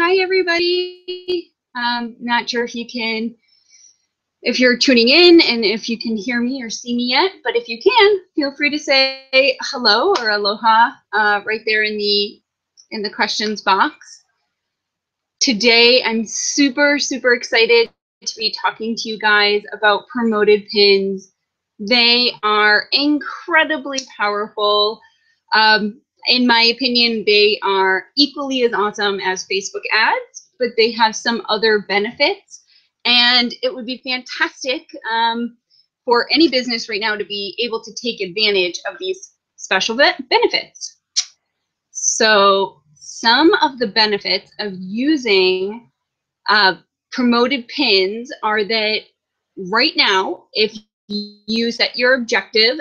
hi everybody. Not sure if you're tuning in and if you can hear me or see me yet, but if you can, feel free to say hello or aloha right there in the questions box. Today, I'm super excited to be talking to you guys about promoted pins. They are incredibly powerful. In my opinion, they are equally as awesome as Facebook ads, but they have some other benefits. And it would be fantastic for any business right now to be able to take advantage of these special benefits. So some of the benefits of using promoted pins are that right now, if you set your objective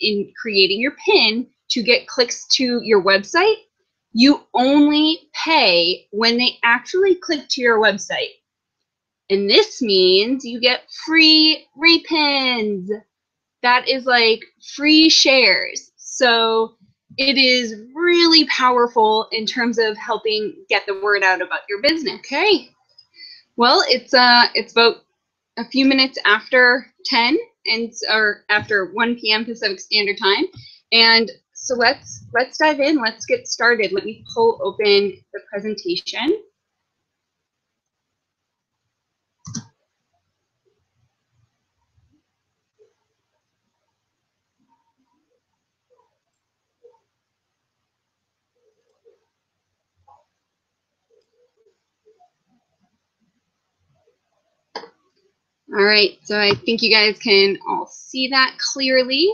in creating your pin to get clicks to your website, you only pay when they actually click to your website. And this means you get free repins. That is like free shares. So it is really powerful in terms of helping get the word out about your business. Okay. Well, it's about a few minutes after 10 or after 1 p.m. Pacific Standard Time. And so let's dive in. Let's get started. Let me pull open the presentation. All right, so I think you guys can all see that clearly.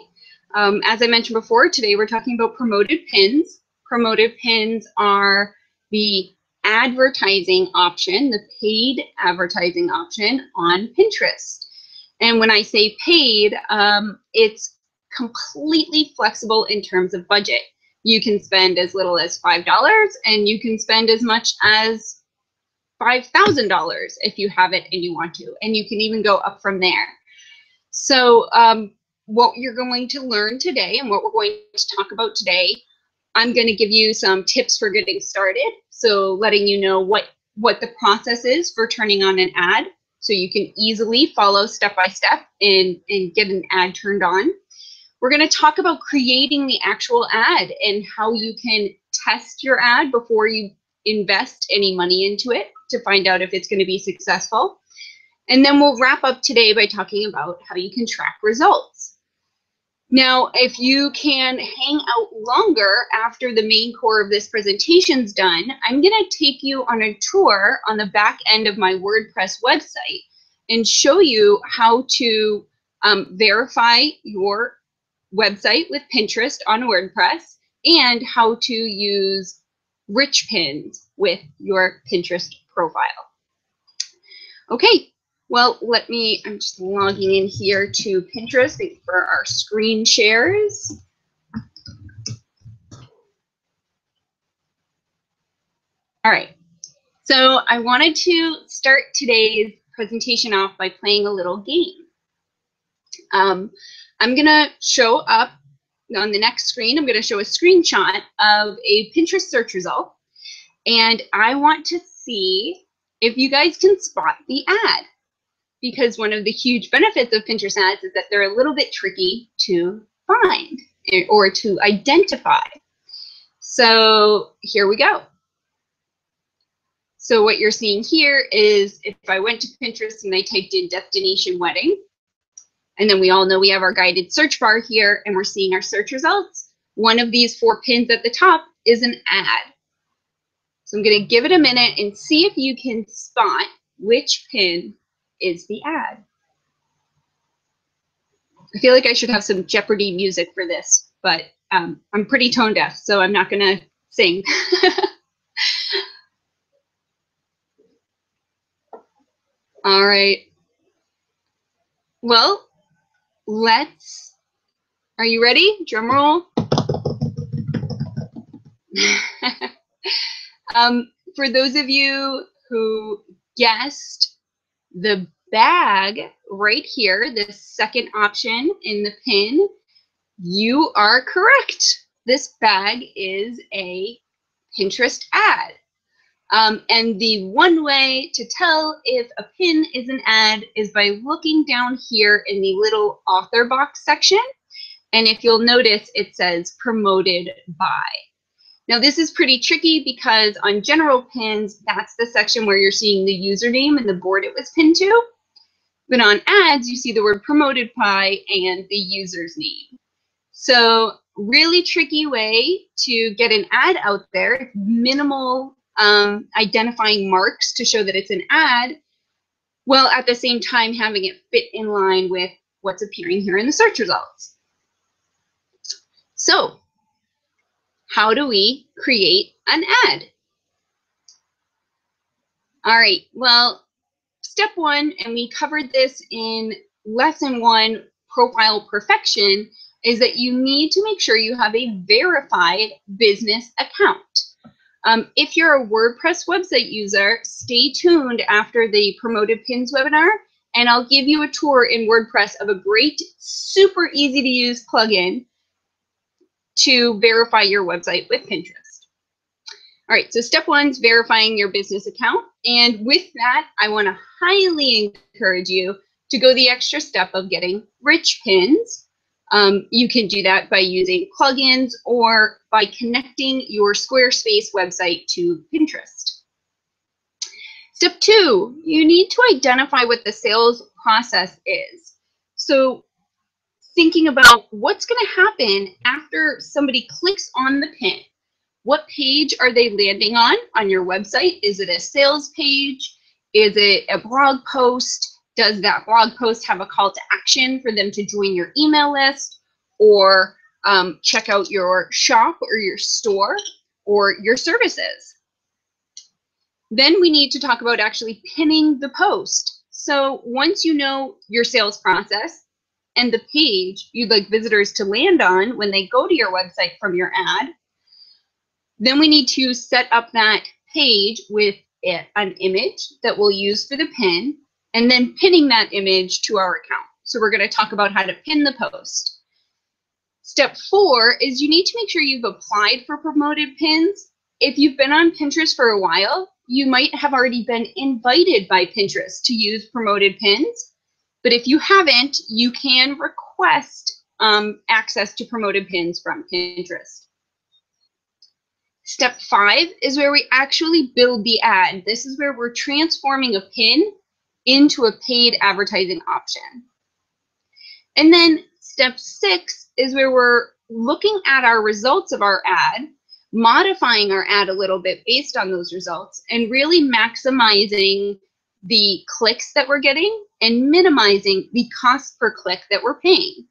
As I mentioned before, today we're talking about promoted pins. Promoted pins are the advertising option, the paid advertising option on Pinterest. And when I say paid, it's completely flexible in terms of budget. You can spend as little as $5 and you can spend as much as $5,000 if you have it and you want to, and you can even go up from there. So what you're going to learn today and what we're going to talk about today, I'm going to give you some tips for getting started. So letting you know what the process is for turning on an ad, so you can easily follow step by step and get an ad turned on. We're going to talk about creating the actual ad and how you can test your ad before you invest any money into it to find out if it's going to be successful. And then we'll wrap up today by talking about how you can track results. Now, if you can hang out longer after the main core of this presentation's done, I'm going to take you on a tour on the back end of my WordPress website and show you how to verify your website with Pinterest on WordPress and how to use rich pins with your Pinterest profile. Okay, well, I'm just logging in here to Pinterest for our screen shares. All right, so I wanted to start today's presentation off by playing a little game. I'm gonna show up on the next screen. I'm gonna show a screenshot of a Pinterest search result. And I want to see if you guys can spot the ad, because one of the huge benefits of Pinterest ads is that they're a little bit tricky to find or to identify. So here we go. So what you're seeing here is if I went to Pinterest and I typed in destination wedding, and then we all know we have our guided search bar here and we're seeing our search results. One of these 4 pins at the top is an ad. So I'm going to give it a minute and see if you can spot which pin is the ad. I feel like I should have some Jeopardy music for this, but I'm pretty tone deaf, so I'm not going to sing. All right. Well, are you ready? Drum roll. For those of you who guessed the bag right here, the second option in the pin, you are correct. This bag is a Pinterest ad. And the one way to tell if a pin is an ad is by looking down here in the little author box section. And if you'll notice, it says promoted by. Now this is pretty tricky because on general pins, that's the section where you're seeing the username and the board it was pinned to. But on ads, you see the word promoted by and the user's name. So really tricky way to get an ad out there, minimal identifying marks to show that it's an ad, while at the same time having it fit in line with what's appearing here in the search results. So how do we create an ad? All right, well, step one, and we covered this in lesson 1, profile perfection, is that you need to make sure you have a verified business account. If you're a WordPress website user, stay tuned after the Promoted Pins webinar, and I'll give you a tour in WordPress of a great, super easy to use plugin to verify your website with Pinterest. All right, so step 1 is verifying your business account. And with that, I want to highly encourage you to go the extra step of getting rich pins. You can do that by using plugins or by connecting your Squarespace website to Pinterest. Step 2, you need to identify what the sales process is. So thinking about what's going to happen after somebody clicks on the pin. What page are they landing on your website? Is it a sales page? Is it a blog post? Does that blog post have a call to action for them to join your email list or check out your shop or your store or your services? Then we need to talk about actually pinning the post. So once you know your sales process and the page you'd like visitors to land on when they go to your website from your ad, then we need to set up that page with an image that we'll use for the pin, and then pinning that image to our account. So we're going to talk about how to pin the post. Step 4 is you need to make sure you've applied for promoted pins. If you've been on Pinterest for a while, you might have already been invited by Pinterest to use promoted pins. But if you haven't, you can request access to promoted pins from Pinterest. Step 5 is where we actually build the ad. This is where we're transforming a pin into a paid advertising option. And then step 6 is where we're looking at our results of our ad, modifying our ad a little bit based on those results, and really maximizing the clicks that we're getting and minimizing the cost per click that we're paying.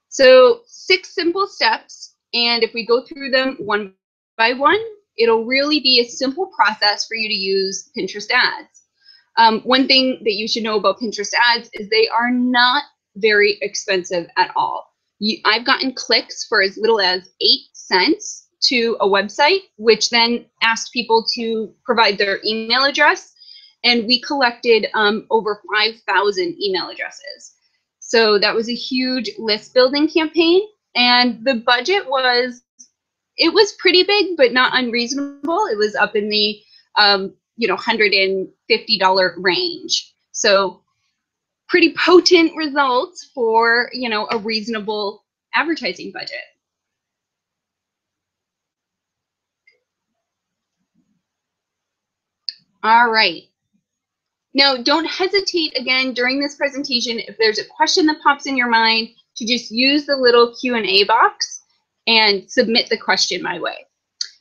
So 6 simple steps. And if we go through them one by one, it'll really be a simple process for you to use Pinterest ads. One thing that you should know about Pinterest ads is they are not very expensive at all. I've gotten clicks for as little as 8 cents to a website, which then asked people to provide their email address. And we collected over 5,000 email addresses. So that was a huge list building campaign. And the budget was, it was pretty big, but not unreasonable. It was up in the, $150 range. So pretty potent results for, a reasonable advertising budget. All right. Now, don't hesitate again during this presentation if there's a question that pops in your mind to just use the little Q&A box and submit the question my way.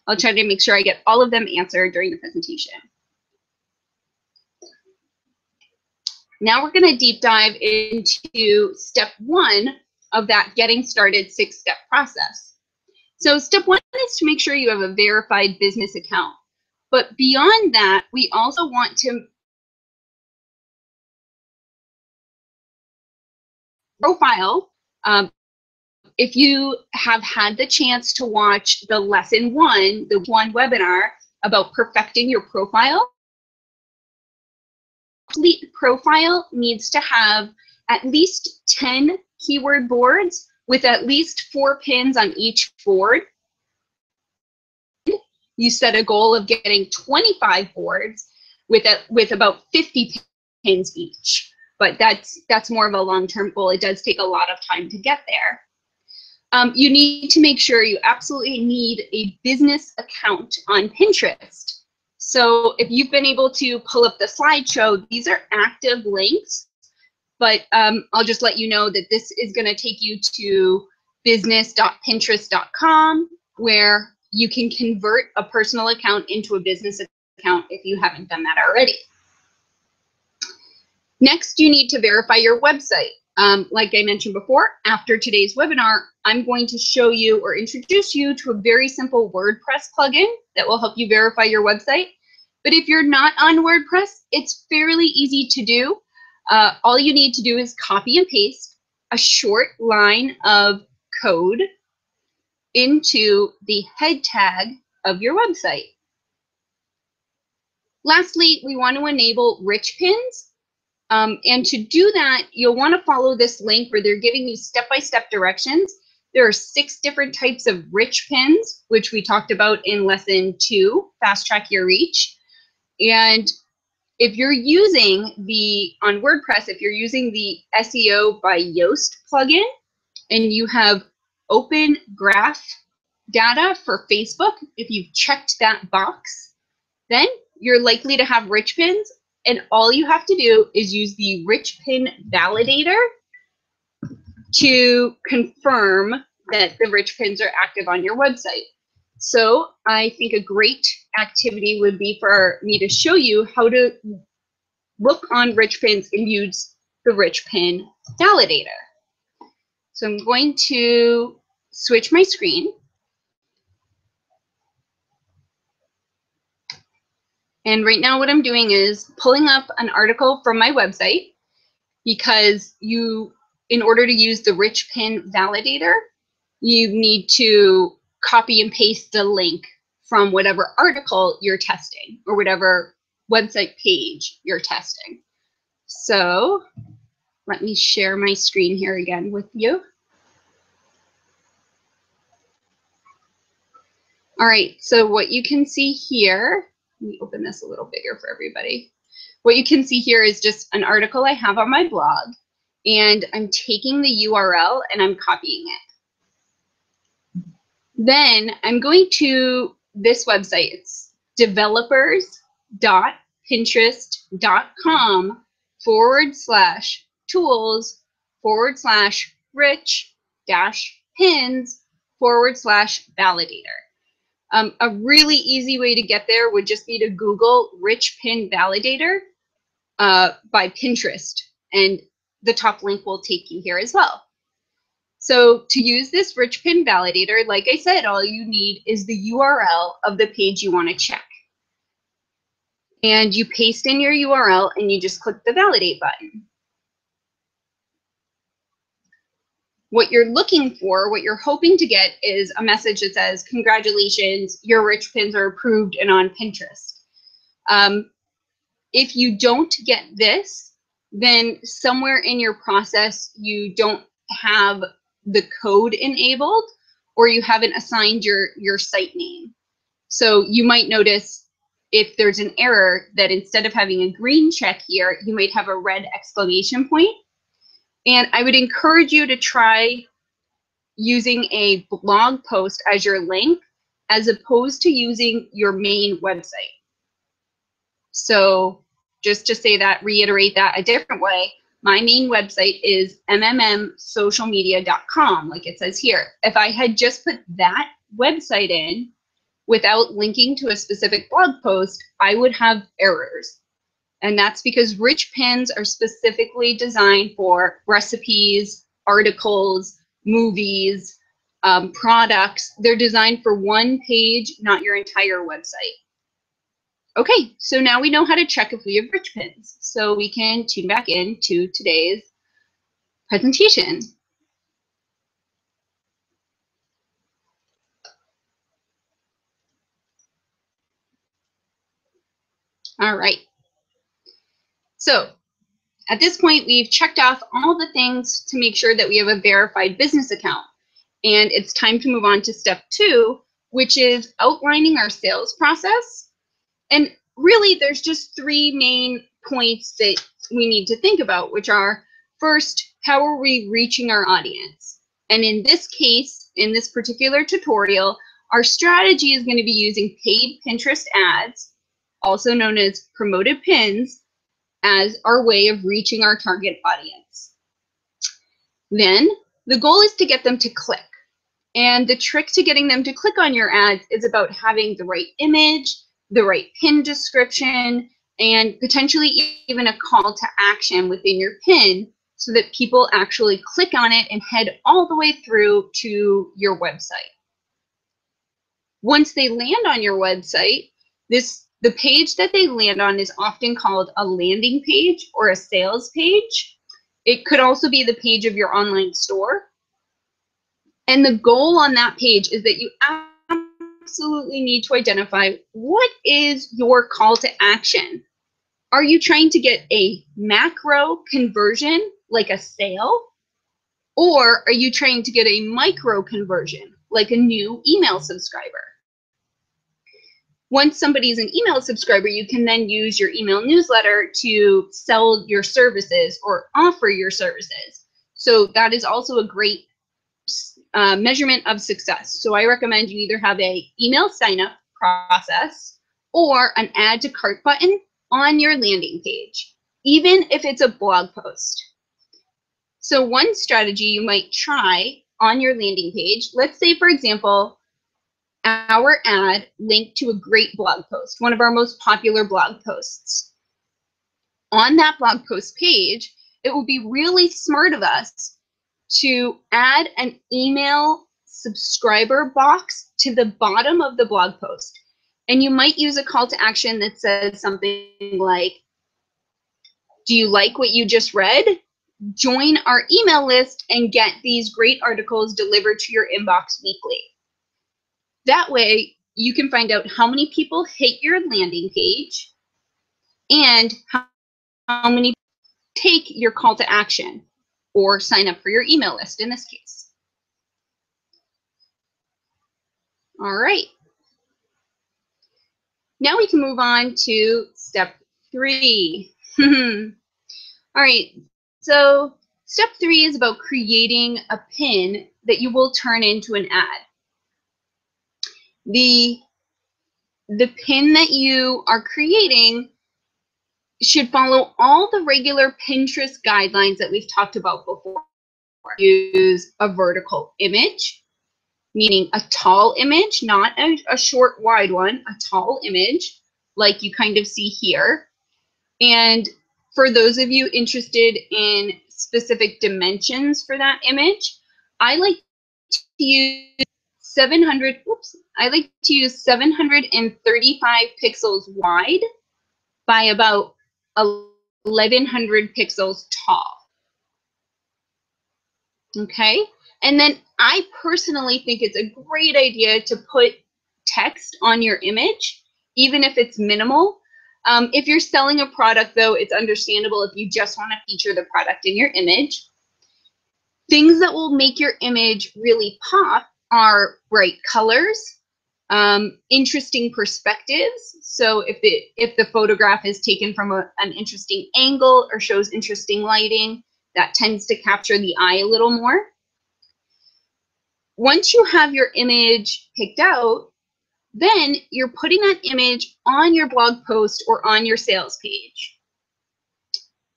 I'll try to make sure I get all of them answered during the presentation. Now we're going to deep dive into step 1 of that getting started 6-step process. So step 1 is to make sure you have a verified business account. But beyond that, we also want to profile. If you have had the chance to watch the lesson 1, the 1 webinar about perfecting your profile, complete profile needs to have at least 10 keyword boards with at least 4 pins on each board. you set a goal of getting 25 boards with about 50 pins each. But that's more of a long-term goal. It does take a lot of time to get there. You need to make sure you absolutely need a business account on Pinterest. So if you've been able to pull up the slideshow, these are active links, but I'll just let you know that this is going to take you to business.pinterest.com, where you can convert a personal account into a business account if you haven't done that already. Next, you need to verify your website. Like I mentioned before, after today's webinar, I'm going to show you or introduce you to a very simple WordPress plugin that will help you verify your website. But if you're not on WordPress, it's fairly easy to do. All you need to do is copy and paste a short line of code into the head tag of your website. Lastly, we want to enable rich pins. And to do that, you'll want to follow this link where they're giving you step-by-step directions. There are 6 different types of rich pins, which we talked about in lesson 2, Fast Track Your Reach. And if you're using on WordPress, if you're using the SEO by Yoast plugin and you have open graph data for Facebook, if you've checked that box, then you're likely to have rich pins. And all you have to do is use the rich pin validator to confirm that the rich pins are active on your website. So I think a great activity would be for me to show you how to look on rich pins and use the rich pin validator. So I'm going to switch my screen. And right now what I'm doing is pulling up an article from my website, because in order to use the rich pin validator, you need to copy and paste the link from whatever article you're testing or whatever website page you're testing. So let me share my screen here again with you. All right, so what you can see here, let me open this a little bigger for everybody. What you can see here is just an article I have on my blog, and I'm taking the URL and I'm copying it. Then I'm going to this website. It's developers.pinterest.com/tools/rich-pins/validator. A really easy way to get there would just be to Google Rich Pin Validator by Pinterest, and the top link will take you here as well. So to use this rich pin validator, like I said, all you need is the URL of the page you want to check. And you paste in your URL and you just click the validate button. What you're looking for, what you're hoping to get, is a message that says, congratulations, your rich pins are approved and on Pinterest. If you don't get this, then somewhere in your process you don't have the code enabled, or you haven't assigned your site name. So you might notice if there's an error that instead of having a green check here, you might have a red exclamation point. And I would encourage you to try using a blog post as your link, as opposed to using your main website. So just to say that, reiterate that a different way, my main website is mmmsocialmedia.com, like it says here. If I had just put that website in without linking to a specific blog post, I would have errors. And that's because rich pins are specifically designed for recipes, articles, movies, products. They're designed for one page, not your entire website. Okay, so now we know how to check if we have rich pins. So we can tune back into today's presentation. All right. So at this point, we've checked off all the things to make sure that we have a verified business account. And it's time to move on to step 2, which is outlining our sales process. And really, there's just three main points that we need to think about, which are, first, how are we reaching our audience? And in this case, in this particular tutorial, our strategy is going to be using paid Pinterest ads, also known as promoted pins, as our way of reaching our target audience. Then the goal is to get them to click. And the trick to getting them to click on your ads is about having the right image, the right pin description, and potentially even a call to action within your pin so that people actually click on it and head all the way through to your website. Once they land on your website, the page that they land on is often called a landing page or a sales page. It could also be the page of your online store. And the goal on that page is that you absolutely need to identify what is your call to action. Are you trying to get a macro conversion like a sale? Or are you trying to get a micro conversion like a new email subscriber? Once somebody's an email subscriber, you can then use your email newsletter to sell your services or offer your services. So that is also a great measurement of success. So I recommend you either have a email sign up process or an add to cart button on your landing page, even if it's a blog post. So one strategy you might try on your landing page, let's say, for example, our ad linked to a great blog post, one of our most popular blog posts. On that blog post page, it would be really smart of us to add an email subscriber box to the bottom of the blog post. And you might use a call to action that says something like, do you like what you just read? Join our email list and get these great articles delivered to your inbox weekly. That way, you can find out how many people hit your landing page and how many take your call to action or sign up for your email list in this case. All right. Now we can move on to step 3. All right. So step 3 is about creating a pin that you will turn into an ad. The pin that you are creating should follow all the regular Pinterest guidelines that we've talked about before. Use a vertical image, meaning a tall image, not a short, wide one, a tall image, like you kind of see here. And for those of you interested in specific dimensions for that image, I like to use 735 pixels wide by about 1100 pixels tall. Okay, and then I personally think it's a great idea to put text on your image, even if it's minimal. If you're selling a product, though, it's understandable if you just want to feature the product in your image. Things that will make your image really pop are bright colors, interesting perspectives. So if the photograph is taken from an interesting angle or shows interesting lighting, that tends to capture the eye a little more. Once you have your image picked out, then you're putting that image on your blog post or on your sales page.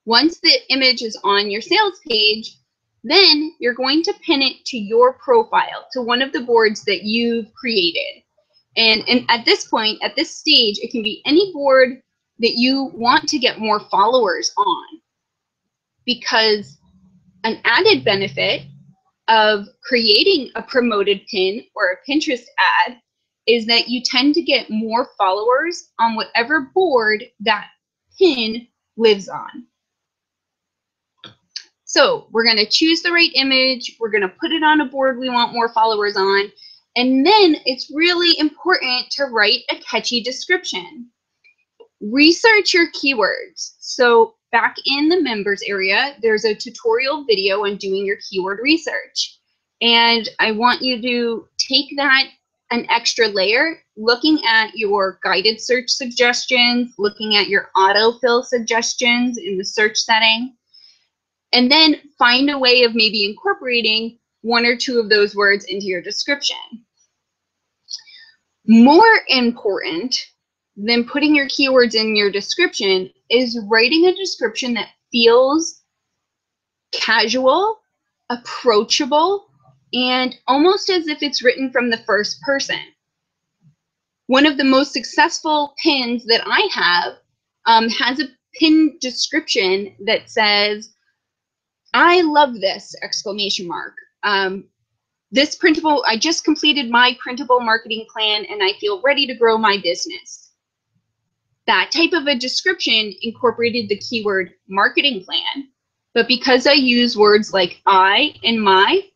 Once the image is on your sales page, then you're going to pin it to your profile, to one of the boards that you've created. And at this point, at this stage, it can be any board that you want to get more followers on. Because an added benefit of creating a promoted pin or a Pinterest ad is that you tend to get more followers on whatever board that pin lives on. So we're going to choose the right image. We're going to put it on a board we want more followers on. And then it's really important to write a catchy description. Research your keywords. So back in the members area, there's a tutorial video on doing your keyword research. And I want you to take that an extra layer, looking at your guided search suggestions, looking at your autofill suggestions in the search setting, and then find a way of maybe incorporating one or two of those words into your description. More important than putting your keywords in your description is writing a description that feels casual, approachable, and almost as if it's written from the first person. One of the most successful pins that I have has a pin description that says, "I love this!" exclamation mark. This printable, I just completed my printable marketing plan and I feel ready to grow my business. That type of a description incorporated the keyword marketing plan, but because I use words like I and my,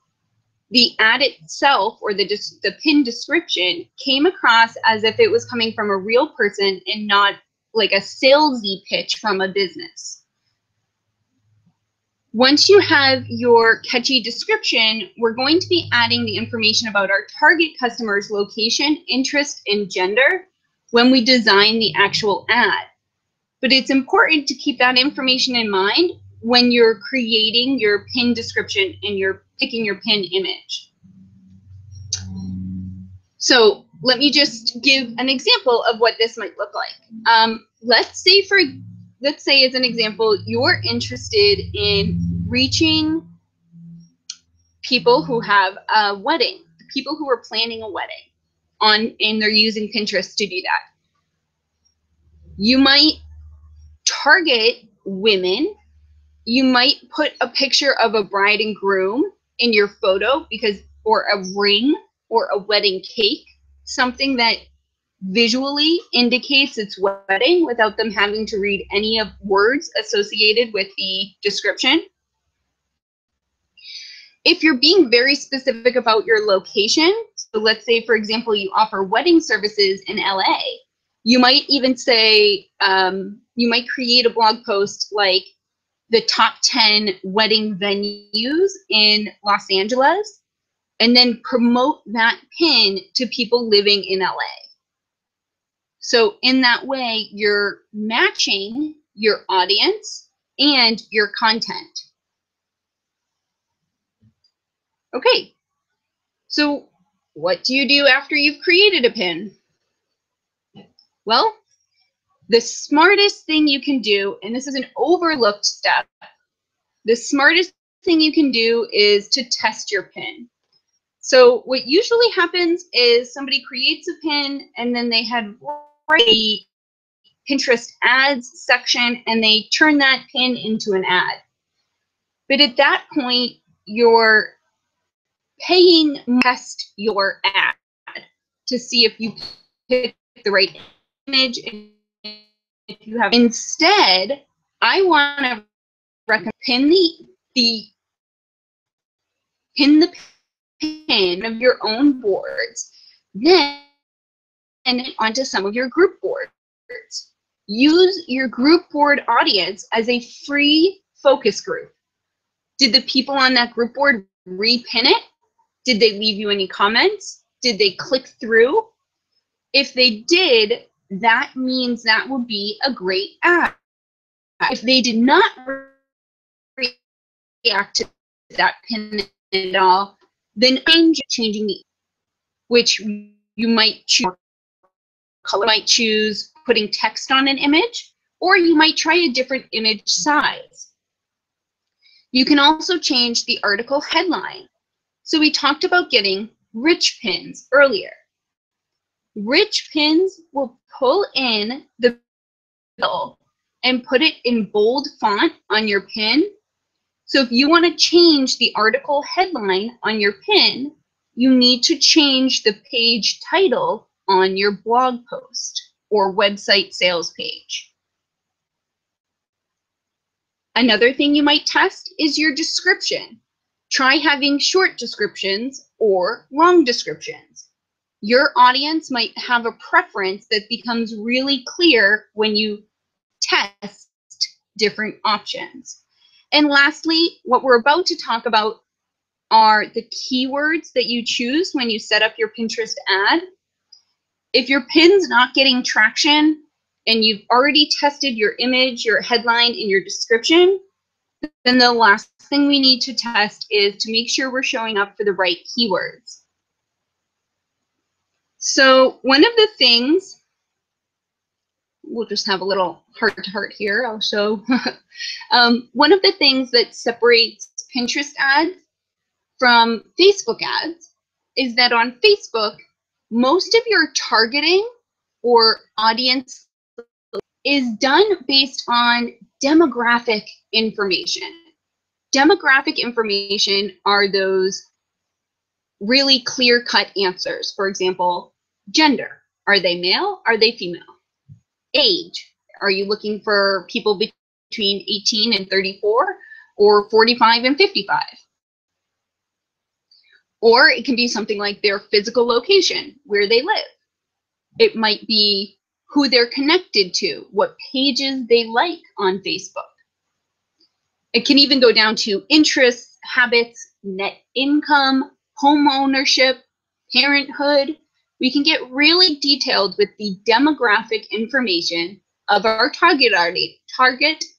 the ad itself or the pin description came across as if it was coming from a real person and not like a salesy pitch from a business. Once you have your catchy description, we're going to be adding the information about our target customer's location, interest, and gender when we design the actual ad. But it's important to keep that information in mind when you're creating your pin description and you're picking your pin image. So let me just give an example of what this might look like. Let's say as an example, you're interested in reaching people who have a wedding, people who are planning a wedding and they're using Pinterest to do that. You might target women. You might put a picture of a bride and groom in your photo or a ring or a wedding cake, something that visually indicates it's wedding without them having to read any of words associated with the description. If you're being very specific about your location, so let's say, for example, you offer wedding services in LA, you might even say, you might create a blog post like the top 10 wedding venues in Los Angeles, and then promote that pin to people living in LA. So in that way, you're matching your audience and your content. Okay, so what do you do after you've created a pin? Well, the smartest thing you can do, and this is an overlooked step, the smartest thing you can do is to test your pin. So what usually happens is somebody creates a pin and then they had the Pinterest ads section and they turn that pin into an ad. But at that point, you're paying to test your ad to see if you pick the right image. If you have, instead, I want to recommend pin the pin of your own boards, then onto some of your group boards. Use your group board audience as a free focus group. Did the people on that group board repin it? Did they leave you any comments? Did they click through? If they did, that means that would be a great ad. If they did not react to that pin at all, then changing the, which you might choose color, might choose putting text on an image, or you might try a different image size. You can also change the article headline. So we talked about getting rich pins earlier. Rich pins will pull in the middle and put it in bold font on your pin. So if you want to change the article headline on your pin, you need to change the page title on your blog post or website sales page. Another thing you might test is your description. Try having short descriptions or long descriptions. Your audience might have a preference that becomes really clear when you test different options. And lastly, what we're about to talk about are the keywords that you choose when you set up your Pinterest ad. If your pin's not getting traction and you've already tested your image, your headline, and your description, then the last thing we need to test is to make sure we're showing up for the right keywords. So one of the things, we'll just have a little heart-to-heart here, I'll show. One of the things that separates Pinterest ads from Facebook ads is that on Facebook, most of your targeting or audience is done based on demographic information. Demographic information are those really clear-cut answers. For example, gender. Are they male? Are they female? Age. Are you looking for people between 18 and 34 or 45 and 55? Or it can be something like their physical location, where they live. It might be who they're connected to, what pages they like on Facebook. It can even go down to interests, habits, net income, home ownership, parenthood. We can get really detailed with the demographic information of our target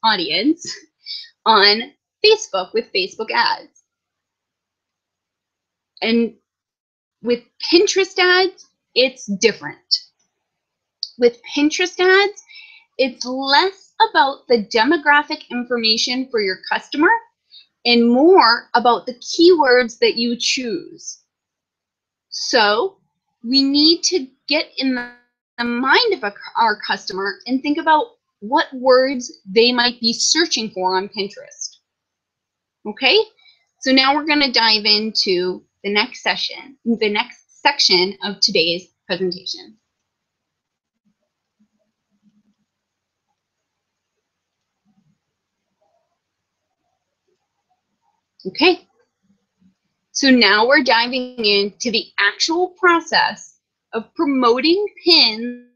audience on Facebook with Facebook ads. And with Pinterest ads, it's different. With Pinterest ads, it's less about the demographic information for your customer and more about the keywords that you choose. So we need to get in the mind of our customer and think about what words they might be searching for on Pinterest. Okay, so now we're going to dive into the next section of today's presentation. Okay, so now we're diving into the actual process of promoting pins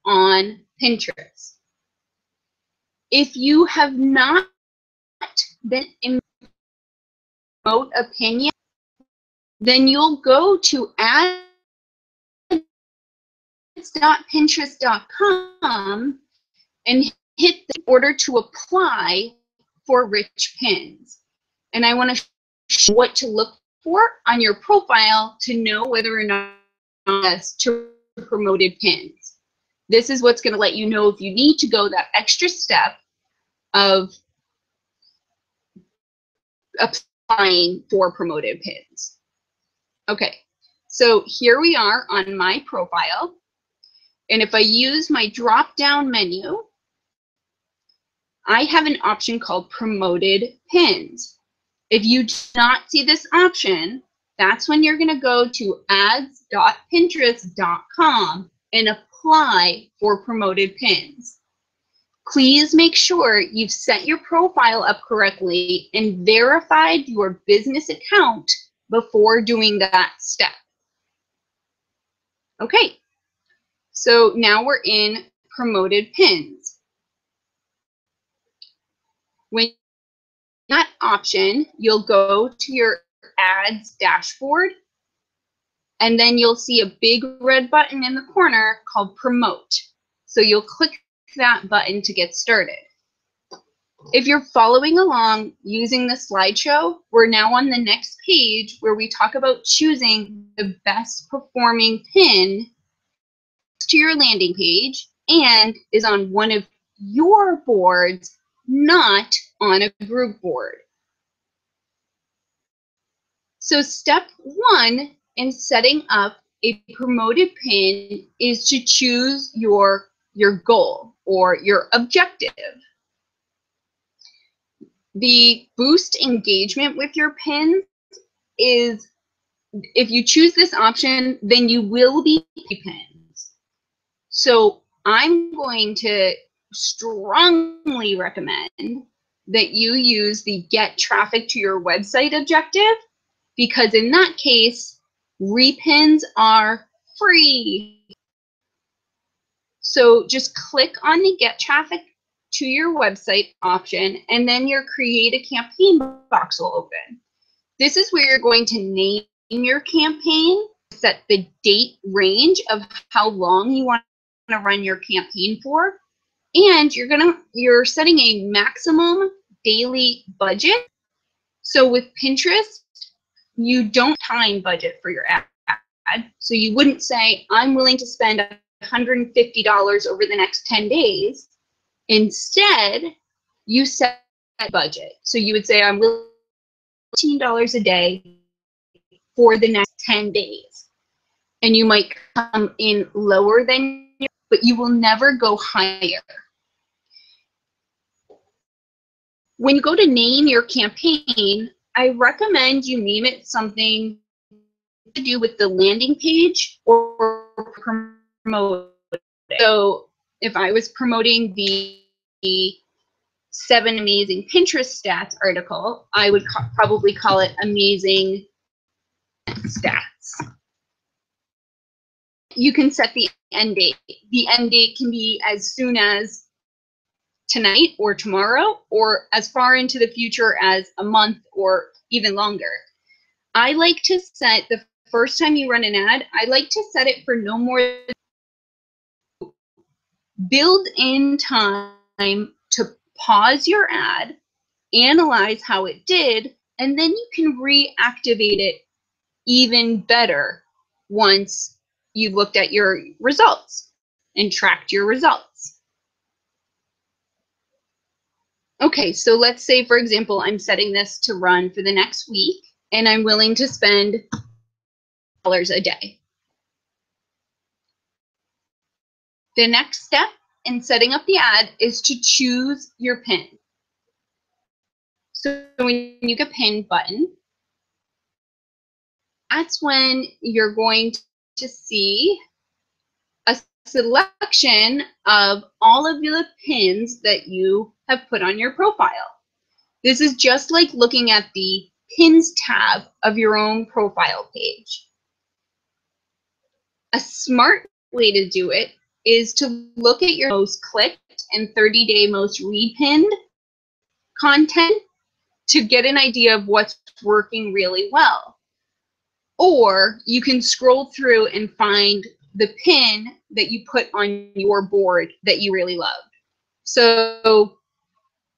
on Pinterest. If you have not been in promote a pin yet, then you'll go to ads.pinterest.com and hit the order to apply for rich pins. And I want to show what to look for on your profile to know whether or not it's to promoted pins. This is what's going to let you know if you need to go that extra step of applying for promoted pins. Okay, so here we are on my profile. And if I use my drop-down menu, I have an option called promoted pins. If you do not see this option, that's when you're going to go to ads.pinterest.com and apply for promoted pins. Please make sure you've set your profile up correctly and verified your business account before doing that step. Okay, so now we're in promoted pins. When that option, you'll go to your ads dashboard, and then you'll see a big red button in the corner called promote. So you'll click that button to get started. If you're following along using the slideshow, we're now on the next page where we talk about choosing the best performing pin to your landing page and is on one of your boards, not on a group board. So step one in setting up a promoted pin is to choose your goal or your objective. The boost engagement with your pins is, if you choose this option, then you will be pins. So I'm going to strongly recommend that you use the get traffic to your website objective, because in that case, repins are free. So just click on the get traffic to your website option, and then your create a campaign box will open. This is where you're going to name your campaign, set the date range of how long you want to run your campaign for, and you're setting a maximum daily budget. So with Pinterest, you don't time budget for your ad. So you wouldn't say, I'm willing to spend $150 over the next 10 days. Instead, you set a budget. So you would say, I'm willing to $15 a day for the next 10 days. And you might come in lower than, but you will never go higher. When you go to name your campaign, I recommend you name it something to do with the landing page or promote. So if I was promoting the 7 Amazing Pinterest Stats article, I would probably call it Amazing Stats. You can set the end date. The end date can be as soon as tonight or tomorrow, or as far into the future as a month or even longer. I like to set the first time you run an ad, I like to set it for no more than build in time to pause your ad, analyze how it did, and then you can reactivate it even better once you've looked at your results and tracked your results. Okay, so let's say, for example, I'm setting this to run for the next week, and I'm willing to spend $1 a day. The next step in setting up the ad is to choose your pin. So when you get a pin button, that's when you're going to see a selection of all of the pins that you have put on your profile. This is just like looking at the pins tab of your own profile page. A smart way to do it is to look at your most clicked and 30-day most repinned content to get an idea of what's working really well. Or you can scroll through and find the pin that you put on your board that you really loved. So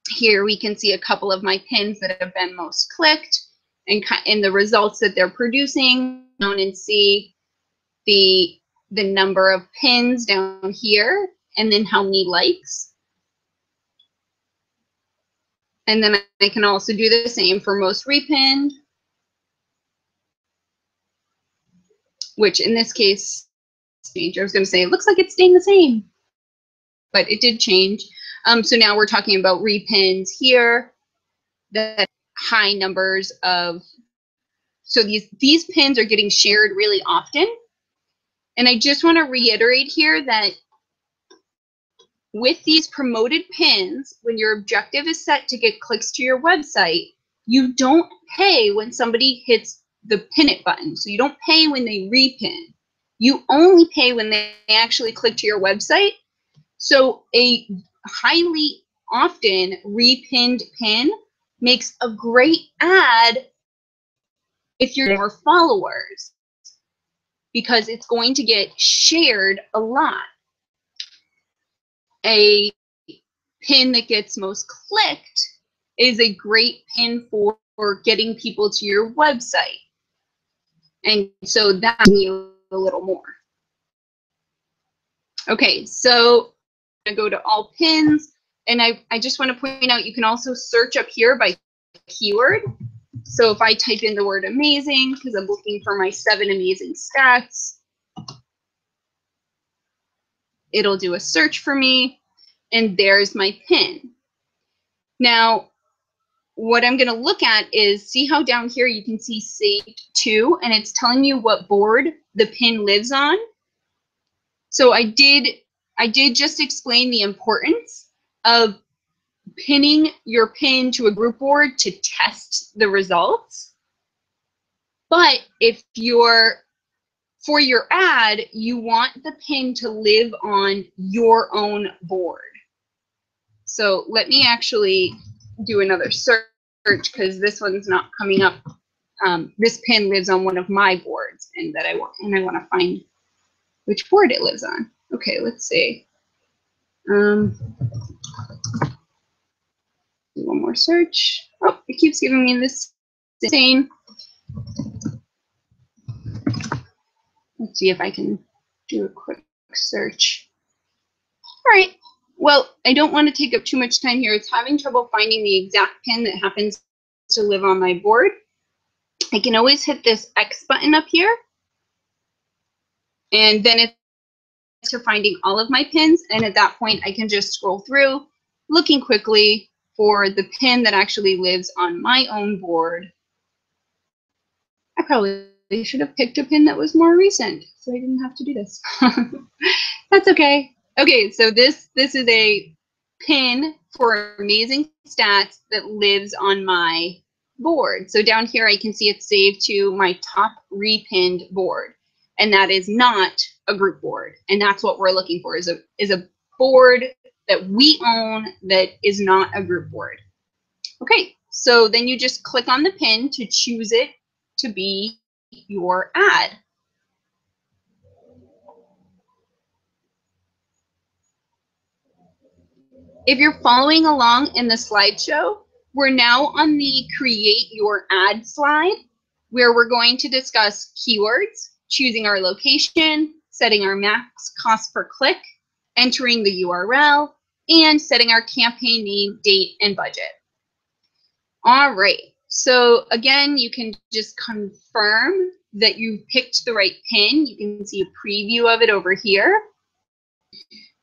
here we can see a couple of my pins that have been most clicked and the results that they're producing, and see the number of pins down here, and then how many likes. And then I can also do the same for most repinned, which in this case, I was going to say, it looks like it's staying the same, but it did change. So now we're talking about repins here, that high numbers of, so these pins are getting shared really often. And I just want to reiterate here that with these promoted pins, when your objective is set to get clicks to your website, you don't pay when somebody hits the pin it button. So you don't pay when they repin. You only pay when they actually click to your website. So a highly often repinned pin makes a great ad if you're more followers, because it's going to get shared a lot. A pin that gets most clicked is a great pin for getting people to your website. And so that's a little more. Okay, so I'm going to go to all pins, and I just want to point out you can also search up here by keyword. So if I type in the word amazing, because I'm looking for my 7 amazing stats, it'll do a search for me, and there's my pin. Now, what I'm going to look at is, see how down here you can see saved to, and it's telling you what board the pin lives on. So I did just explain the importance of pinning your pin to a group board to test the results. But if for your ad, you want the pin to live on your own board. So let me actually do another search, because this one's not coming up this pin lives on one of my boards, and that I want to find which board it lives on. Okay, let's see. Do one more search. Oh, it keeps giving me this same. Let's see if I can do a quick search. All right. Well, I don't want to take up too much time here. It's having trouble finding the exact pin that happens to live on my board. I can always hit this X button up here, and then it's to finding all of my pins. And at that point, I can just scroll through, looking quickly for the pin that actually lives on my own board. I probably should have picked a pin that was more recent, so I didn't have to do this. That's okay. Okay, so this is a pin for Amazing Stats that lives on my board. So down here I can see it's saved to my top repinned board, and that is not a group board. And that's what we're looking for, is a board that we own that is not a group board. Okay, so then you just click on the pin to choose it to be your ad. If you're following along in the slideshow, we're now on the Create Your Ad slide, where we're going to discuss keywords, choosing our location, setting our max cost per click, entering the URL, and setting our campaign name, date, and budget. All right, so again, you can just confirm that you picked the right pin. You can see a preview of it over here.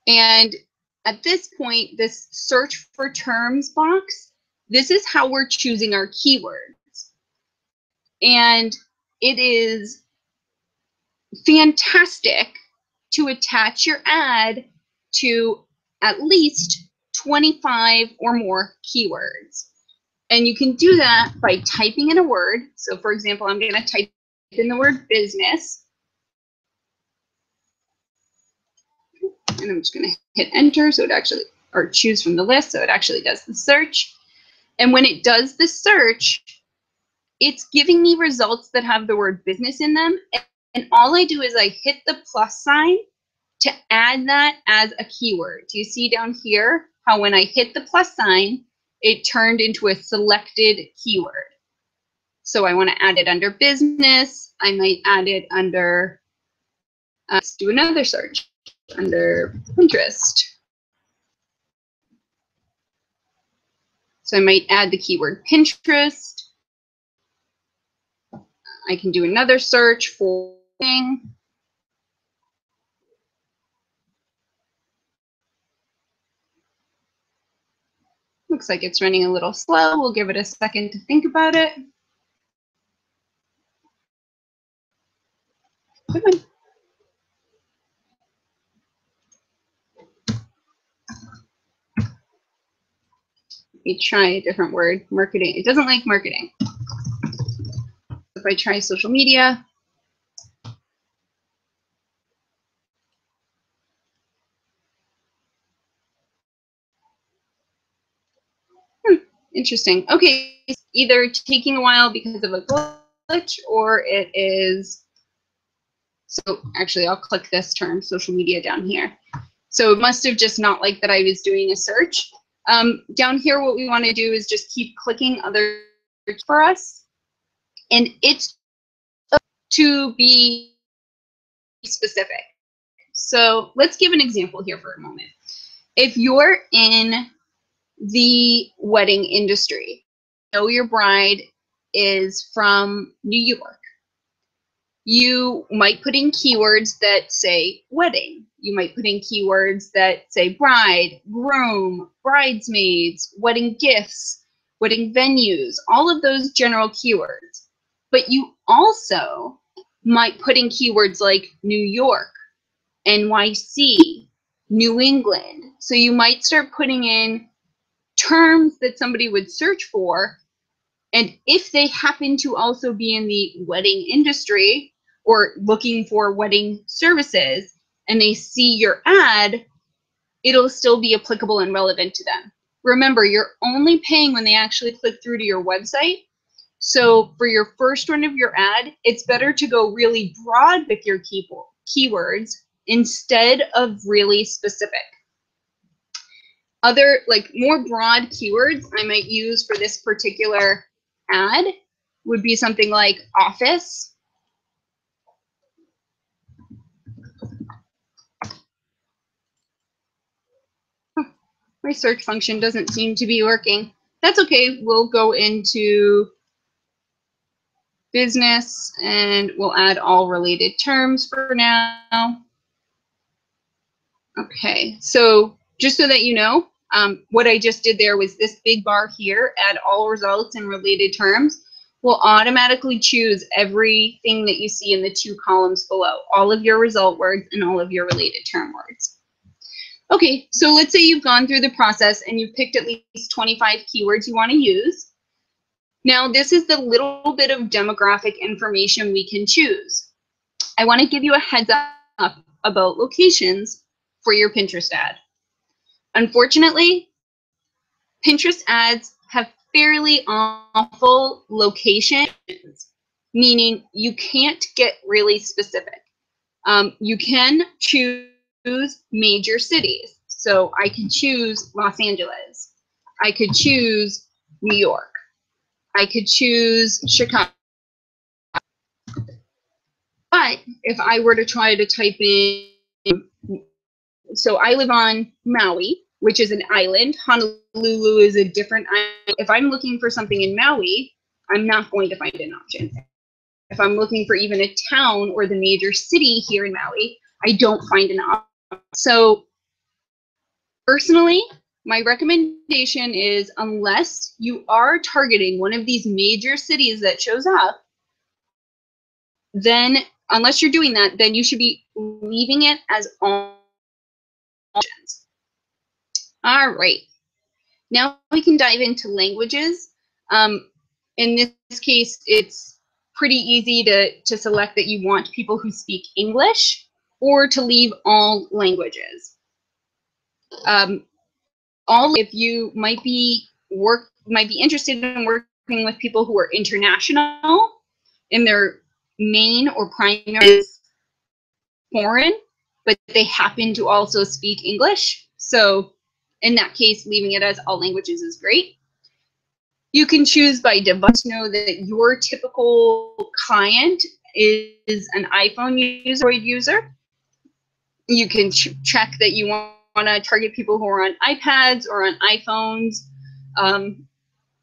And at this point, this search for terms box, this is how we're choosing our keywords. And it is fantastic to attach your ad to at least 25 or more keywords. And you can do that by typing in a word. So for example, I'm going to type in the word business. And I'm just going to hit enter so it actually, or choose from the list so it actually does the search. And when it does the search, it's giving me results that have the word business in them. And all I do is I hit the plus sign to add that as a keyword. Do you see down here how when I hit the plus sign, it turned into a selected keyword? So I want to add it under business. I might add it under, let's do another search, under Pinterest. So I might add the keyword Pinterest. I can do another search for thing. Looks like it's running a little slow. We'll give it a second to think about it. Come on. Let me try a different word, marketing. It doesn't like marketing. If I try social media, interesting. Okay, it's either taking a while because of a glitch, or it is, so actually I'll click this term, social media, down here. So it must have just not liked that I was doing a search. Down here, what we want to do is just keep clicking other for us. And it's to be specific. So let's give an example here for a moment. If you're in the wedding industry, you know your bride is from New York, you might put in keywords that say wedding. You might put in keywords that say bride, groom, bridesmaids, wedding gifts, wedding venues, all of those general keywords. But you also might put in keywords like New York, NYC, New England. So you might start putting in terms that somebody would search for. And if they happen to also be in the wedding industry or looking for wedding services and they see your ad, it'll still be applicable and relevant to them. Remember, you're only paying when they actually click through to your website. So for your first one of your ad, it's better to go really broad with your keywords instead of really specific. Other, like more broad keywords I might use for this particular ad would be something like office. My search function doesn't seem to be working. That's okay. We'll go into business and we'll add all related terms for now. Okay, so just so that you know, what I just did there was this big bar here, add all results and related terms, will automatically choose everything that you see in the 2 columns below, all of your result words and all of your related term words. Okay, so let's say you've gone through the process and you've picked at least 25 keywords you want to use. Now, this is the little bit of demographic information we can choose. I want to give you a heads up about locations for your Pinterest ad. Unfortunately, Pinterest ads have fairly awful locations, meaning you can't get really specific. You can choose major cities. So I can choose Los Angeles. I could choose New York. I could choose Chicago. But if I were to try to type in, so I live on Maui, which is an island. Honolulu is a different island. If I'm looking for something in Maui, I'm not going to find an option. If I'm looking for even a town or the major city here in Maui, I don't find an option. So personally, my recommendation is, unless you are targeting one of these major cities that shows up, then unless you're doing that, then you should be leaving it as options. All right. Now we can dive into languages. In this case, it's pretty easy to select that you want people who speak English or to leave all languages. If you might be interested in working with people who are international in their main or primary foreign, but they happen to also speak English. So in that case, leaving it as all languages is great. You can choose by device. Know that your typical client is an iPhone user. You can check that you want to target people who are on iPads or on iPhones,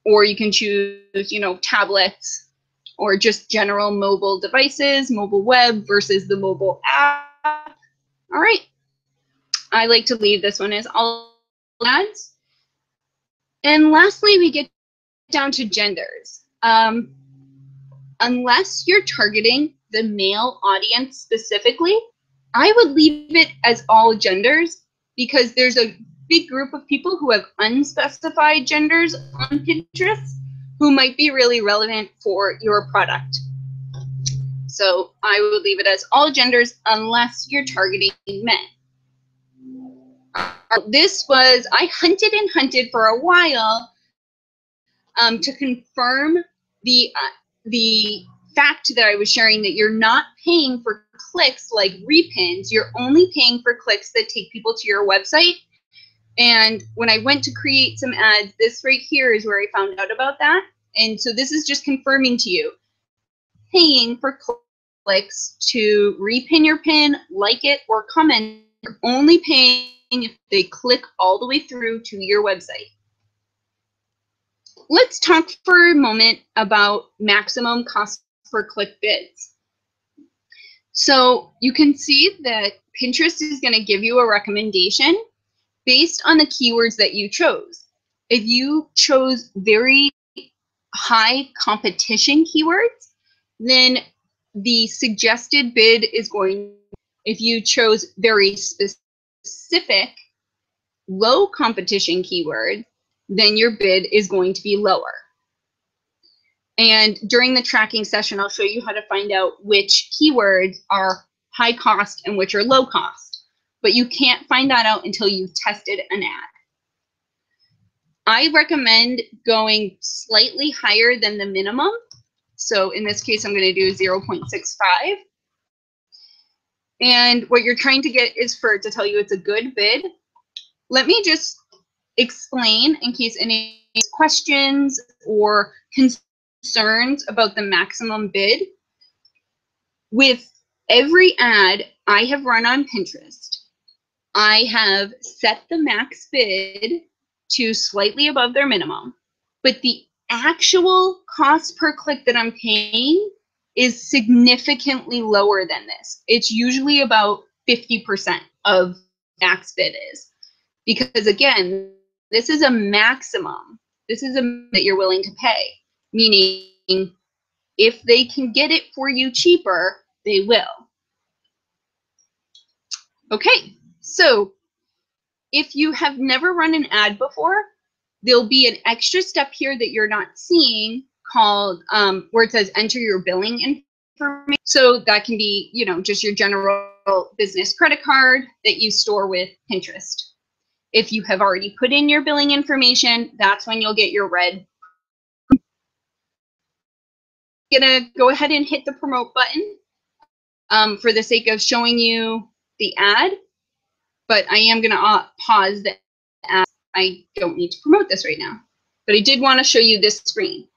or you can choose, tablets or just general mobile devices, mobile web versus the mobile app. All right. I like to leave this one as all ads. And lastly, we get down to genders. Unless you're targeting the male audience specifically, I would leave it as all genders, because there's a big group of people who have unspecified genders on Pinterest who might be really relevant for your product. So I would leave it as all genders unless you're targeting men. I hunted and hunted for a while to confirm the fact that I was sharing, that you're not paying for clicks like repins. You're only paying for clicks that take people to your website. And when I went to create some ads, this right here is where I found out about that. And so this is just confirming to you, paying for clicks to repin your pin, like it, or comment. You're only paying if they click all the way through to your website. Let's talk for a moment about maximum cost per click bids. So you can see that Pinterest is going to give you a recommendation based on the keywords that you chose. If you chose very high competition keywords, then the suggested bid is going, if you chose very specific low competition keywords, then your bid is going to be lower. And during the tracking session, I'll show you how to find out which keywords are high cost and which are low cost. But you can't find that out until you've tested an ad. I recommend going slightly higher than the minimum. So in this case, I'm going to do 0.65. And what you're trying to get is for it to tell you it's a good bid. Let me just explain in case any questions or concerns about the maximum bid. With every ad I have run on Pinterest, I have set the max bid to slightly above their minimum, but the actual cost per click that I'm paying is significantly lower than this. It's usually about 50% of max bid is. Because again, this is a maximum. This is a that you're willing to pay, meaning if they can get it for you cheaper, they will. Okay, so if you have never run an ad before, there'll be an extra step here that you're not seeing called where it says enter your billing information. So that can be, you know, just your general business credit card that you store with Pinterest. If you have already put in your billing information, that's when you'll get your red. I'm gonna go ahead and hit the promote button for the sake of showing you the ad, but I am gonna pause the ad. I don't need to promote this right now, but I did want to show you this screen.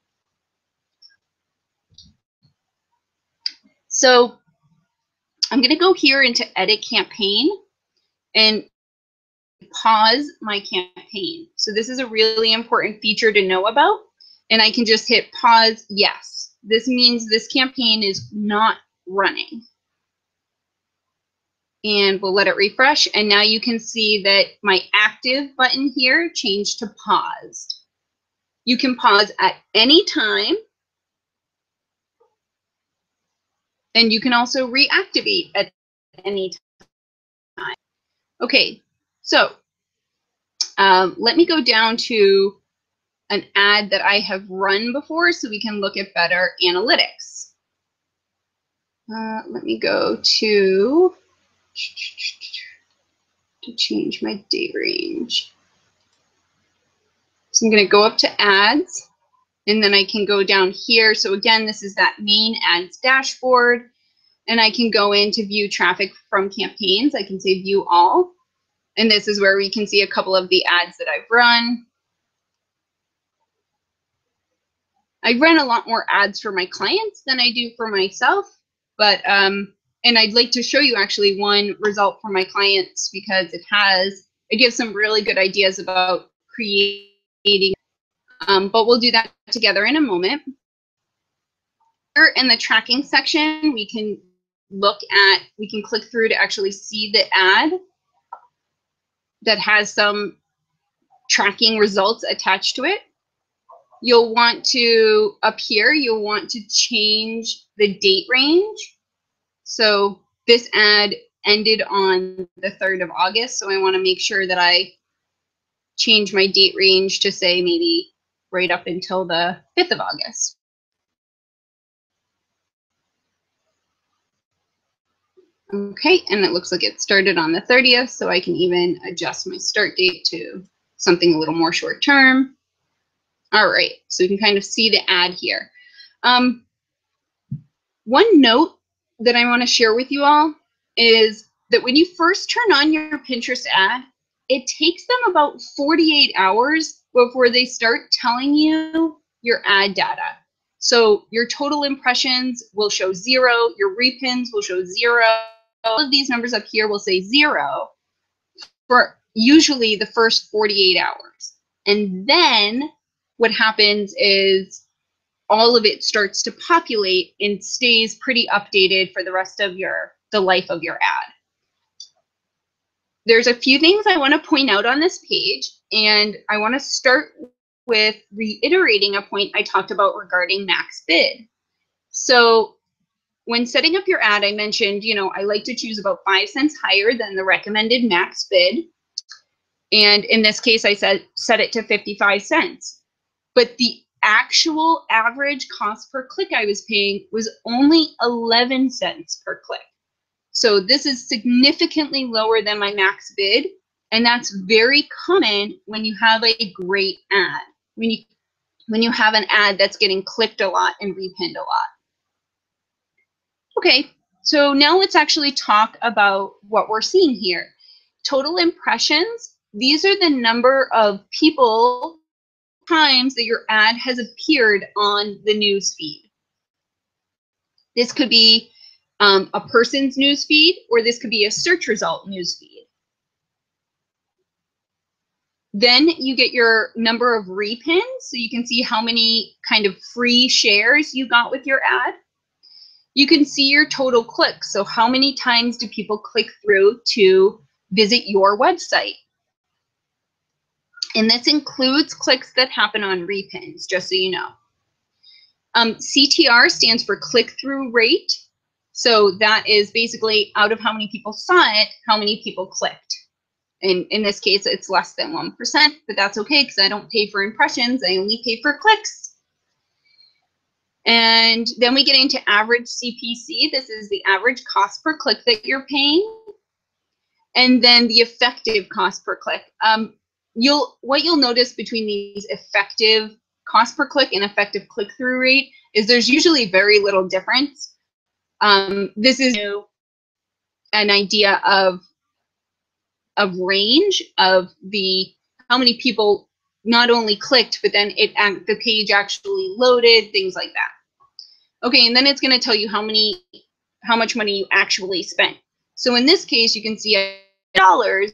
So I'm going to go here into edit campaign and pause my campaign. So this is a really important feature to know about. And I can just hit pause, yes. This means this campaign is not running. And we'll let it refresh. And now you can see that my active button here changed to paused. You can pause at any time. And you can also reactivate at any time. Okay, so let me go down to an ad that I have run before so we can look at better analytics. Let me go to change my date range. So I'm going to go up to ads, and then I can go down here. So again, this is that main ads dashboard, and I can go in to view traffic from campaigns. I can say view all, and this is where we can see a couple of the ads that I've run. I run a lot more ads for my clients than I do for myself, but and I'd like to show you actually one result for my clients because it gives some really good ideas about creating, but we'll do that together in a moment. Here in the tracking section, we can click through to actually see the ad that has some tracking results attached to it. You'll want to, up here, you'll want to change the date range. So this ad ended on the 3rd of August, so I want to make sure that I change my date range to say maybe right up until the 5th of August. Okay, and it looks like it started on the 30th, so I can even adjust my start date to something a little more short term. All right, so you can kind of see the ad here. One note that I want to share with you all is that when you first turn on your Pinterest ad, it takes them about 48 hours before they start telling you your ad data. So your total impressions will show 0, your repins will show 0. All of these numbers up here will say 0 for usually the first 48 hours. And then what happens is all of it starts to populate and stays pretty updated for the rest of the life of your ad. There's a few things I want to point out on this page, and I want to start with reiterating a point I talked about regarding max bid. So when setting up your ad, I mentioned, you know, I like to choose about 5 cents higher than the recommended max bid. And in this case, I set it to 55 cents. But the actual average cost per click I was paying was only 11 cents per click. So this is significantly lower than my max bid. And that's very common when you have a great ad, when you have an ad that's getting clicked a lot and repinned a lot. Okay, so now let's actually talk about what we're seeing here. Total impressions, these are the number of people, times that your ad has appeared on the news feed. This could be a person's news feed, or this could be a search result news feed. Then you get your number of repins, so you can see how many kind of free shares you got with your ad. You can see your total clicks, so how many times do people click through to visit your website? And this includes clicks that happen on repins, just so you know. CTR stands for click-through rate. So that is basically out of how many people saw it, how many people clicked. And in this case, it's less than 1%, but that's okay because I don't pay for impressions. I only pay for clicks. And then we get into average CPC. This is the average cost per click that you're paying. And then the effective cost per click. What you'll notice between these effective cost per click and effective click-through rate is there's usually very little difference. This is an idea of range of how many people not only clicked, but then the page actually loaded, things like that. Okay, and then it's going to tell you how much money you actually spent. So in this case, you can see $1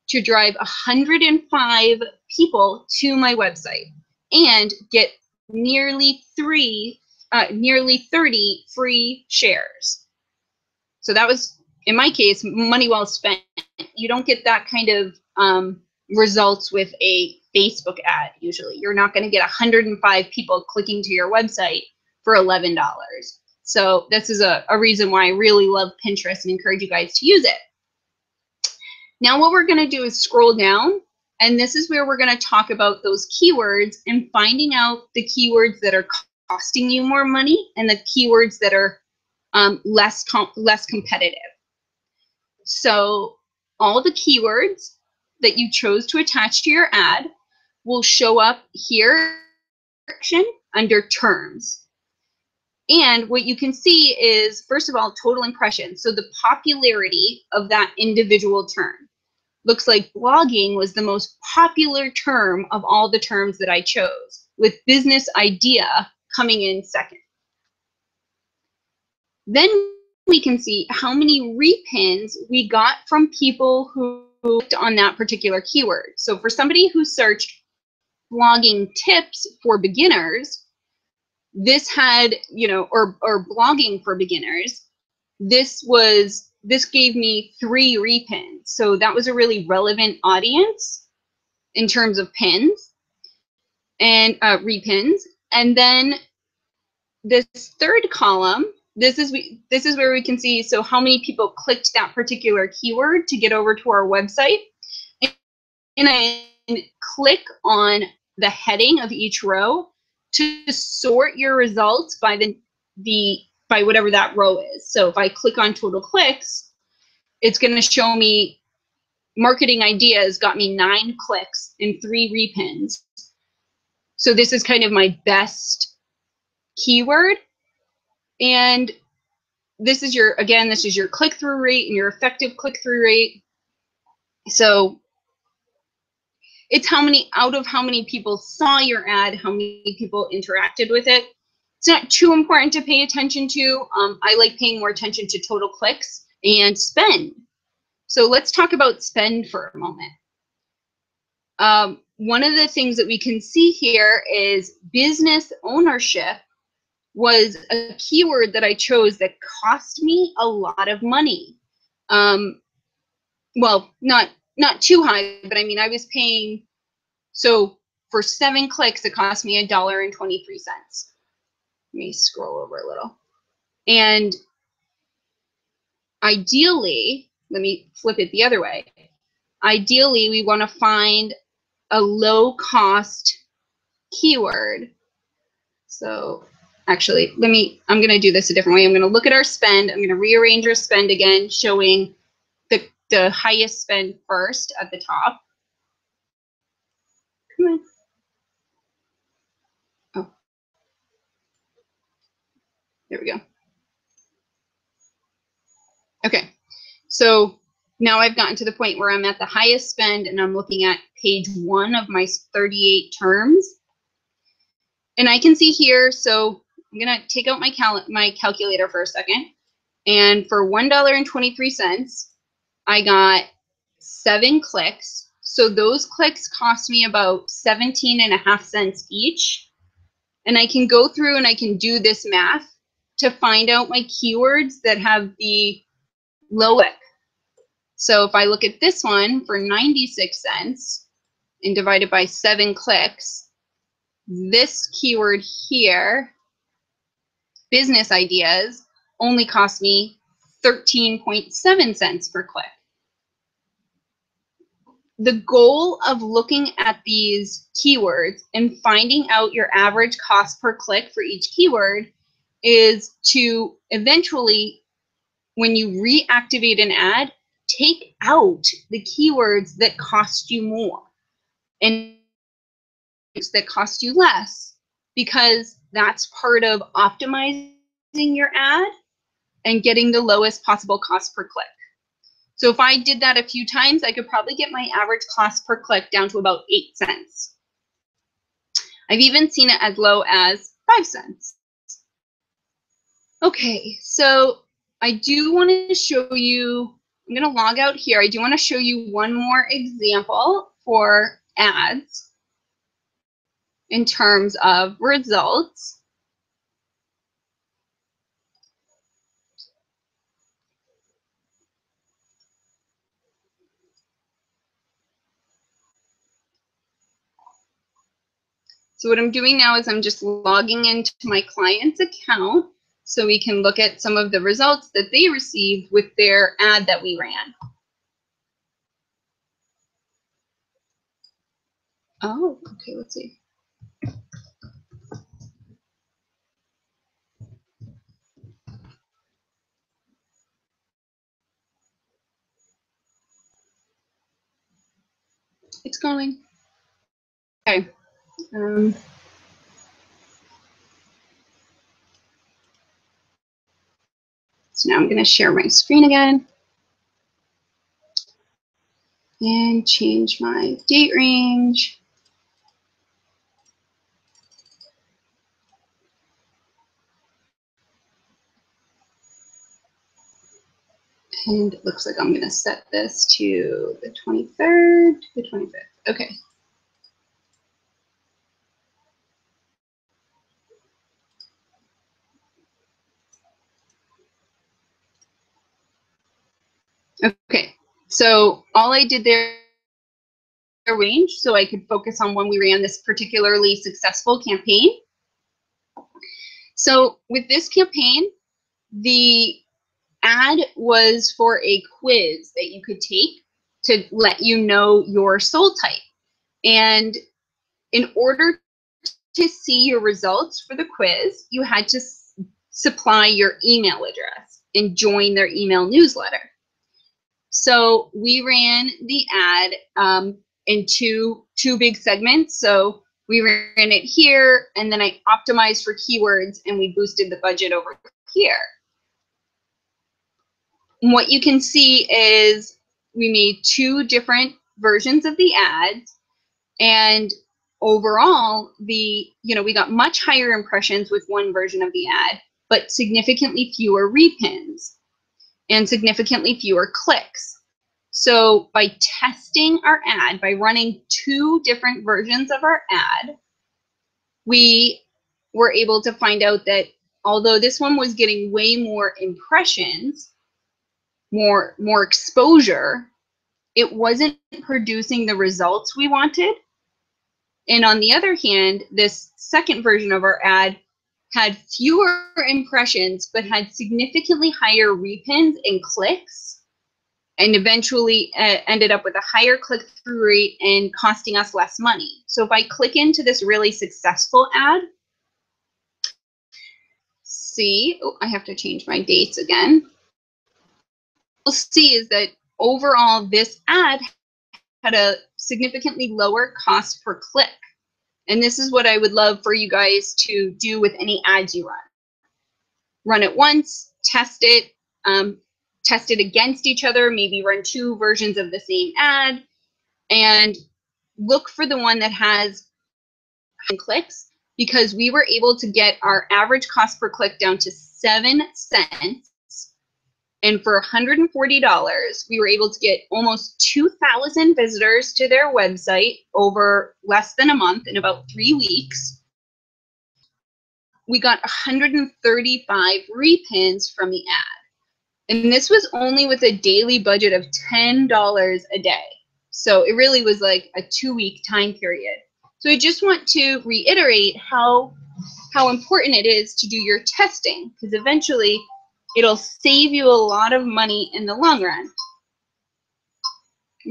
to drive 105 people to my website and get nearly 30 free shares. So that was, in my case, money well spent. You don't get that kind of results with a Facebook ad usually. You're not going to get 105 people clicking to your website for $11. So this is a reason why I really love Pinterest and encourage you guys to use it. Now what we're going to do is scroll down, and this is where we're going to talk about those keywords and finding out the keywords that are costing you more money and the keywords that are less competitive. So all the keywords that you chose to attach to your ad will show up here under terms. And what you can see is, first of all, total impressions. So the popularity of that individual term. Looks like blogging was the most popular term of all the terms that I chose, with business idea coming in second. Then we can see how many repins we got from people who clicked on that particular keyword. So for somebody who searched blogging tips for beginners, this had, or blogging for beginners, this gave me 3 repins. So that was a really relevant audience in terms of pins and repins. And then this third column, this is where we can see, so how many people clicked that particular keyword to get over to our website. And I click on the heading of each row to sort your results by by whatever that row is. So if I click on total clicks, it's going to show me marketing ideas got me 9 clicks and 3 repins. So this is kind of my best keyword. And this is your click-through rate and your effective click-through rate. So it's out of how many people saw your ad, how many people interacted with it. It's not too important to pay attention to. I like paying more attention to total clicks and spend. So let's talk about spend for a moment. One of the things that we can see here is business ownership was a keyword that I chose that cost me a lot of money. Well, not too high, but I mean, I was paying, so for 7 clicks, it cost me $1.23. Let me scroll over a little. And ideally, let me flip it the other way. Ideally, we want to find a low cost keyword. So actually, I'm going to do this a different way. I'm going to look at our spend. I'm going to rearrange our spend again, showing the highest spend first at the top. Come on. Oh, there we go. Okay, so now I've gotten to the point where I'm at the highest spend and I'm looking at page 1 of my 38 terms. And I can see here, so I'm gonna take out my calculator for a second. And for $1.23, I got 7 clicks. So those clicks cost me about 17.5 cents each. And I can go through and I can do this math to find out my keywords that have the lowest. So if I look at this one for 96 cents and divide it by 7 clicks, this keyword here, business ideas, only cost me 13.7 cents per click. The goal of looking at these keywords and finding out your average cost per click for each keyword is to eventually, when you reactivate an ad, take out the keywords that cost you more and that cost you less, because that's part of optimizing your ad and getting the lowest possible cost per click. So if I did that a few times, I could probably get my average cost per click down to about 8 cents. I've even seen it as low as 5 cents. Okay, so I do want to show you, I'm going to log out here. I do want to show you one more example for ads in terms of results. So what I'm doing now is I'm just logging into my client's account so we can look at some of the results that they received with their ad that we ran. Oh, okay, let's see. It's going. Okay. So now I'm going to share my screen again and change my date range. And it looks like I'm going to set this to the 23rd, the 25th. Okay. Okay. So all I did there range so I could focus on when we ran this particularly successful campaign. So with this campaign, the ad was for a quiz that you could take to let you know your soul type. And in order to see your results for the quiz, you had to supply your email address and join their email newsletter. So we ran the ad in two big segments. So we ran it here, and then I optimized for keywords, and we boosted the budget over here. And what you can see is we made 2 different versions of the ads, and overall, we got much higher impressions with one version of the ad, but significantly fewer repins and significantly fewer clicks. So by testing our ad, by running 2 different versions of our ad, we were able to find out that although this one was getting way more impressions, more exposure, it wasn't producing the results we wanted. And on the other hand, this second version of our ad had fewer impressions, but had significantly higher repins and clicks, and eventually ended up with a higher click-through rate and costing us less money. So if I click into this really successful ad, see, oh, I have to change my dates again. We'll see is that overall, this ad had a significantly lower cost per click. And this is what I would love for you guys to do with any ads you run. Run it once, test it against each other, maybe run 2 versions of the same ad, and look for the one that has clicks, because we were able to get our average cost per click down to 7 cents. And for $140, we were able to get almost 2,000 visitors to their website over less than a month, in about 3 weeks. We got 135 repins from the ad. And this was only with a daily budget of $10 a day. So it really was like a 2-week time period. So I just want to reiterate how important it is to do your testing, because eventually it'll save you a lot of money in the long run.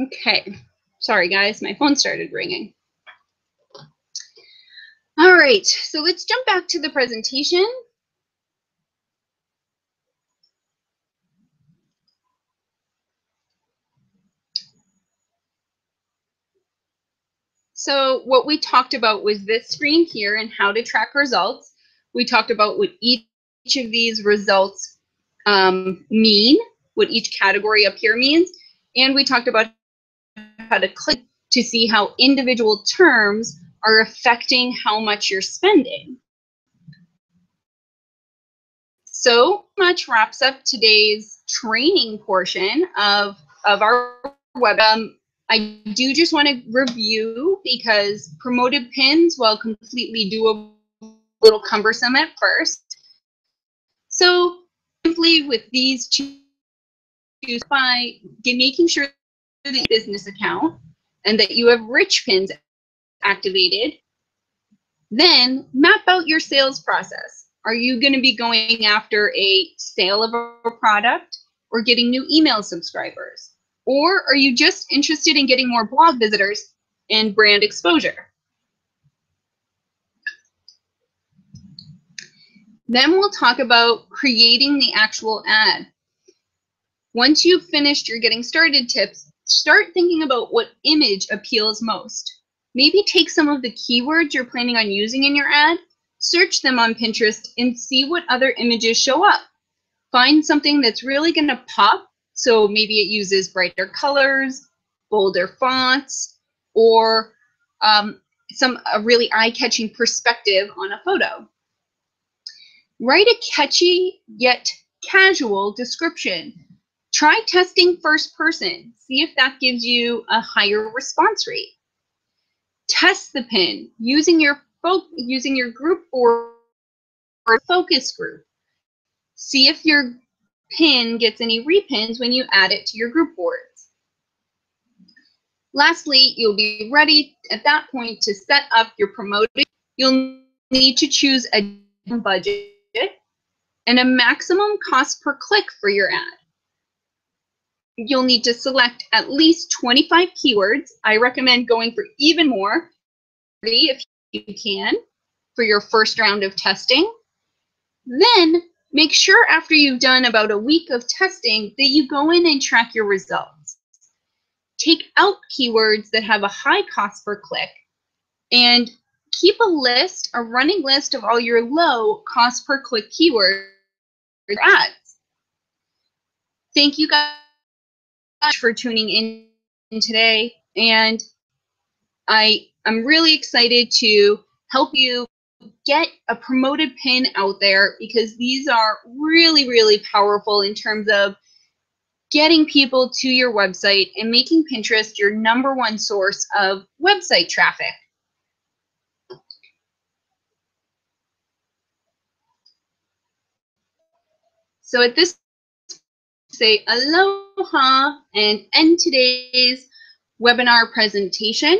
Okay, sorry guys, my phone started ringing. All right, so let's jump back to the presentation. So what we talked about was this screen here and how to track results. We talked about what each of these results mean, what each category up here means, and we talked about how to click to see how individual terms are affecting how much you're spending. So much wraps up today's training portion of our web. I do just want to review, because promoted pins, while completely doable, a little cumbersome at first. So simply with these two, by making sure that you business account and that you have rich pins activated, then map out your sales process. Are you going to be going after a sale of a product or getting new email subscribers? Or are you just interested in getting more blog visitors and brand exposure? Then we'll talk about creating the actual ad. Once you've finished your getting started tips, start thinking about what image appeals most. Maybe take some of the keywords you're planning on using in your ad, search them on Pinterest, and see what other images show up. Find something that's really going to pop. So maybe it uses brighter colors, bolder fonts, or a really eye-catching perspective on a photo. Write a catchy yet casual description. Try testing first person. See if that gives you a higher response rate. Test the pin using your group or focus group. See if your pin gets any repins when you add it to your group boards. Lastly, you'll be ready at that point to set up your promoting. You'll need to choose a budget and a maximum cost per click for your ad. You'll need to select at least 25 keywords. I recommend going for even more if you can for your first round of testing. Then make sure after you've done about a week of testing that you go in and track your results. Take out keywords that have a high cost per click and keep a running list of all your low cost per click keywords ads. Thank you guys for tuning in today, and I'm really excited to help you get a promoted pin out there, because these are really, really powerful in terms of getting people to your website and making Pinterest your #1 source of website traffic. So at this, say aloha and end today's webinar presentation.